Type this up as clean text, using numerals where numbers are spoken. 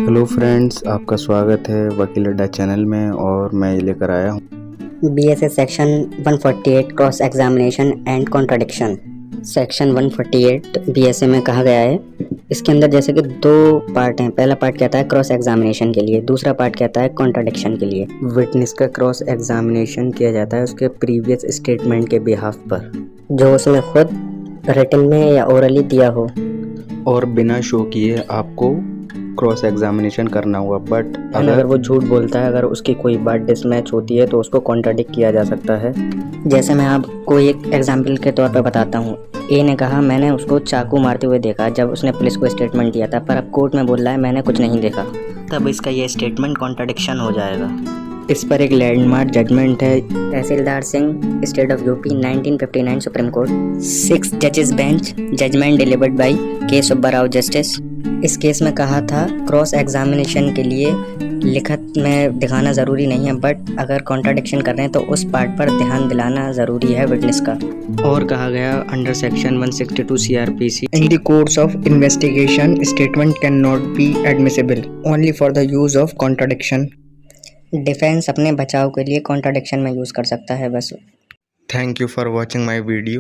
Hello friends, आपका स्वागत है वकील अड्डा चैनल में। और मैं ये लेकर आया हूँ BSA section 148 cross examination and contradiction. Section 148 BSA में कहा गया है, इसके अंदर जैसे कि दो पार्ट हैं। पहला पार्ट कहता है क्रॉस एग्जामिनेशन के लिए, दूसरा पार्ट कहता है कॉन्ट्रडिक्शन के लिए। विटनेस का क्रॉस एग्जामिनेशन किया जाता है उसके प्रीवियस स्टेटमेंट के बिहाफ पर, जो उसने खुद रिटन में या ओरली दिया हो, और बिना शो किए आपको क्रॉस एग्जामिनेशन करना हुआ। बट अगर वो झूठ बोलता है, अगर उसकी कोई बात डिसमैच होती है तो उसको कॉन्ट्रडिक्ट किया जा सकता है। जैसे मैं आपको एक एग्जाम्पल के तौर पर बताता हूँ। ए ने कहा मैंने उसको चाकू मारते हुए देखा जब उसने पुलिस को स्टेटमेंट दिया था, पर अब कोर्ट में बोल रहा है मैंने कुछ नहीं देखा, तब इसका ये स्टेटमेंट कॉन्ट्रडिक्शन हो जाएगा। इस पर एक लैंडमार्क जजमेंट है, Tahsildar Singh, state of UP, 1959, Supreme Court, 6 जजेस बेंच, जजमेंट डिलीवर्ड बाय के सुब्बाराव जस्टिस। इस केस में कहा था क्रॉस एग्जामिनेशन के लिए लिखत में दिखाना ज़रूरी नहीं है, बट अगर कॉन्ट्रडिक्शन कर रहे हैं तो उस पार्ट पर ध्यान दिलाना ज़रूरी है विटनेस का। और कहा गया under section 162 CRPC, in the course of investigation statement can not be admissible only for the use of contradiction. Defence अपने बचाव के लिए कॉन्ट्रडिक्शन में यूज़ कर सकता है बस। Thank you for watching my video.